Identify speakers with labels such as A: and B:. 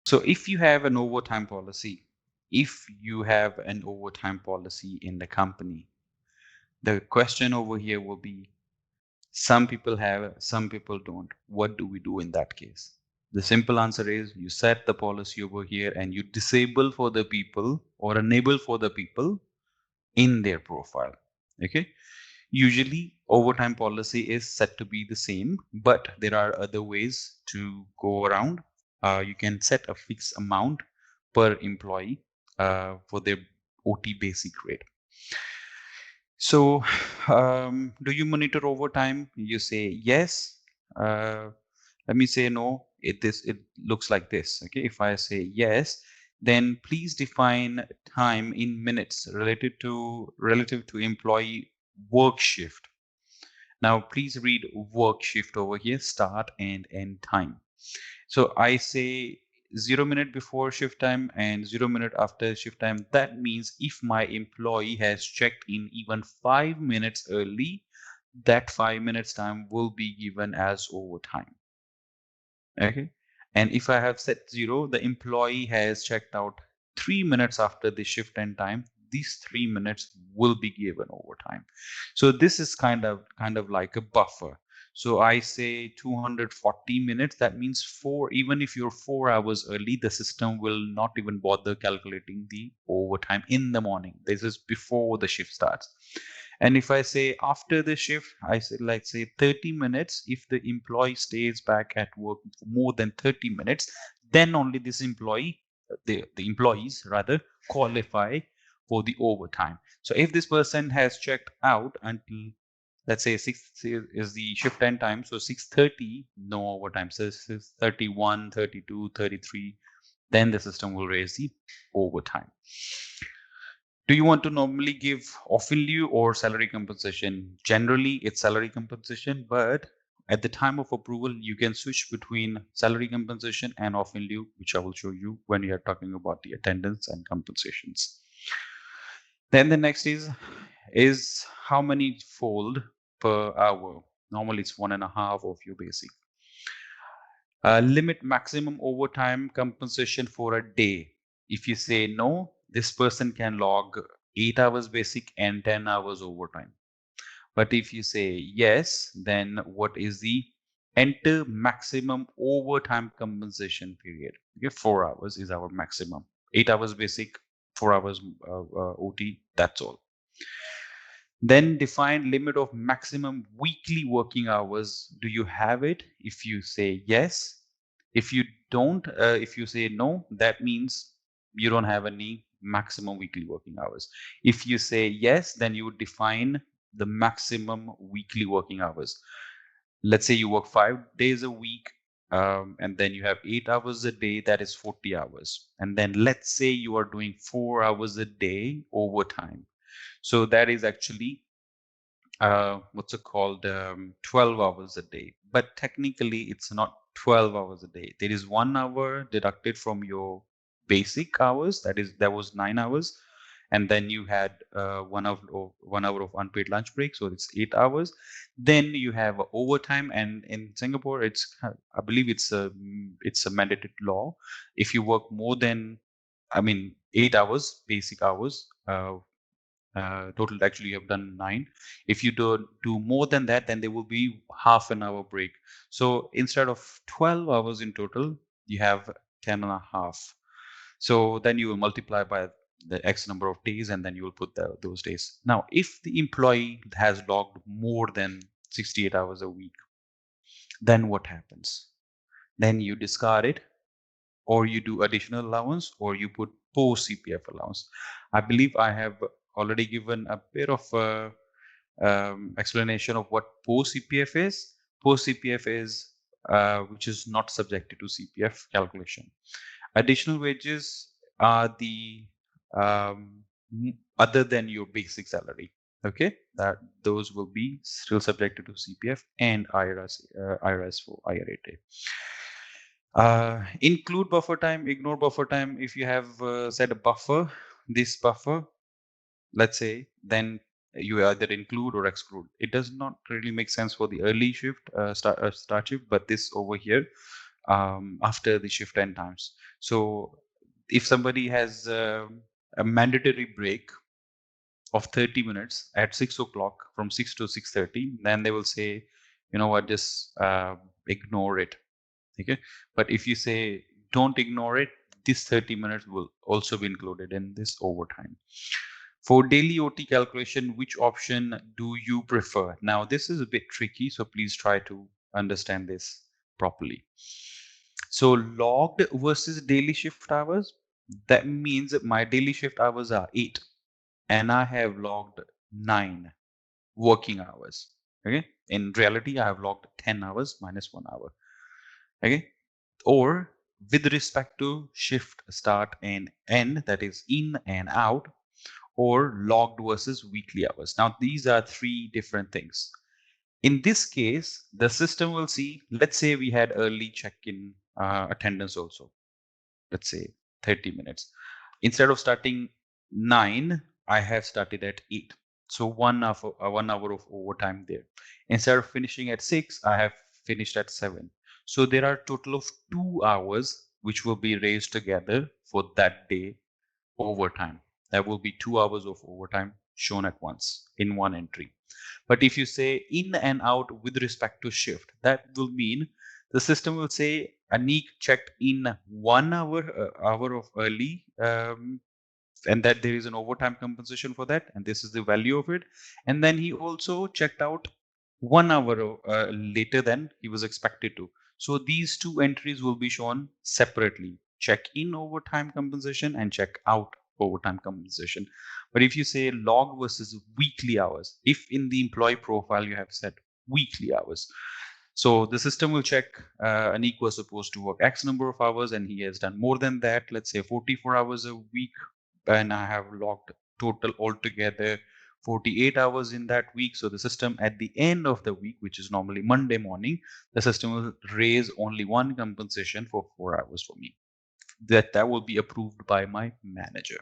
A: So if you have an overtime policy, if you have an overtime policy in the company, the question over here will be, some people have, some people don't. What do we do in that case? The simple answer is you set the policy over here and you disable for the people or enable for the people in their profile. Okay. Usually overtime policy is set to be the same, but there are other ways to go around. You can set a fixed amount per employee for their OT basic rate. So, do you monitor overtime? You say yes. Uh, Let me say no. It looks like this. Okay, if I say yes, then please define time in minutes relative to employee work shift. Now, please read work shift over here, start and end time. So I say 0 minute before shift time and 0 minute after shift time. That means if my employee has checked in even 5 minutes early, that 5 minutes time will be given as overtime. Okay. And if I have set 0, the employee has checked out 3 minutes after the shift end time, these 3 minutes will be given overtime. So this is kind of like a buffer. So I say 240 minutes. That means even if you're 4 hours early, the system will not even bother calculating the overtime in the morning. This is before the shift starts. And if I say after the shift, I say like say 30 minutes. If the employee stays back at work for more than 30 minutes, then only this employee, the employees rather, qualify for the overtime. So if this person has checked out until, let's say, 6 is the shift end time, so 6:30, no overtime. So 6:31, 32, 33, then the system will raise the overtime. Do you want to normally give off in lieu or salary compensation? Generally, it's salary compensation, but at the time of approval, you can switch between salary compensation and off in lieu, which I will show you when we are talking about the attendance and compensations. Then the next is how many fold per hour. Normally, it's 1.5 of your basic. Limit maximum overtime compensation for a day. If you say no, this person can log 8 hours basic and 10 hours overtime. But if you say yes, then what is the enter maximum overtime compensation period? Okay, 4 hours is our maximum. 8 hours basic, 4 hours OT, that's all. Then define limit of maximum weekly working hours. Do you have it? If you say yes, if you don't, if you say no, that means you don't have any maximum weekly working hours. If you say yes, then you would define the maximum weekly working hours. Let's say you work 5 days a week, and then you have 8 hours a day, that is 40 hours. And then let's say you are doing 4 hours a day overtime. So that is actually what's it called 12 hours a day, but technically it's not 12 hours a day. There is 1 hour deducted from your basic hours, that was 9 hours, and then you had 1 hour of unpaid lunch break, so it's 8 hours. Then you have overtime, and in Singapore I believe it's a mandated law. If you work more than, I mean, 8 hours basic hours, total actually you have done 9. If you do more than that, then there will be half an hour break. So instead of 12 hours in total, you have 10 and a half. So then you will multiply by the X number of days, and then you will put those days. Now, if the employee has logged more than 68 hours a week, then what happens? Then you discard it, or you do additional allowance, or you put post CPF allowance. I believe I have already given a bit of explanation of what post CPF is. Post CPF is which is not subjected to CPF calculation. Additional wages are the other than your basic salary. Okay, that those will be still subjected to CPF and IRS for IRA. Include buffer time, ignore buffer time. If you have set a buffer, this buffer, let's say, then you either include or exclude. It does not really make sense for the early shift start shift, but this over here, after the shift end times. So if somebody has a mandatory break of 30 minutes at 6 o'clock from 6 to 6:30, then they will say, you know what, just ignore it. Okay. But if you say don't ignore it, this 30 minutes will also be included in this overtime. For daily OT calculation, which option do you prefer? Now, this is a bit tricky, so please try to understand this properly. So logged versus daily shift hours, that means that my daily shift hours are 8 and I have logged 9 working hours. Okay. In reality, I have logged 10 hours minus 1 hour. Okay. Or with respect to shift start and end, that is in and out, or logged versus weekly hours. Now, these are three different things. In this case, the system will see, let's say we had early check-in attendance also, let's say 30 minutes. Instead of starting 9, I have started at 8. So 1 hour of overtime there. Instead of finishing at 6, I have finished at 7. So there are a total of 2 hours which will be raised together for that day overtime. There will be 2 hours of overtime shown at once in one entry. But if you say in and out with respect to shift, that will mean the system will say Anik checked in 1 hour of early, and that there is an overtime compensation for that, and this is the value of it. And then he also checked out 1 hour later than he was expected to. So these two entries will be shown separately: check in overtime compensation and check out overtime compensation. But if you say log versus weekly hours, if in the employee profile you have set weekly hours, so the system will check Anik was supposed to work X number of hours and he has done more than that, let's say 44 hours a week, and I have logged total altogether 48 hours in that week. So the system at the end of the week, which is normally Monday morning, the system will raise only one compensation for 4 hours for me. That will be approved by my manager.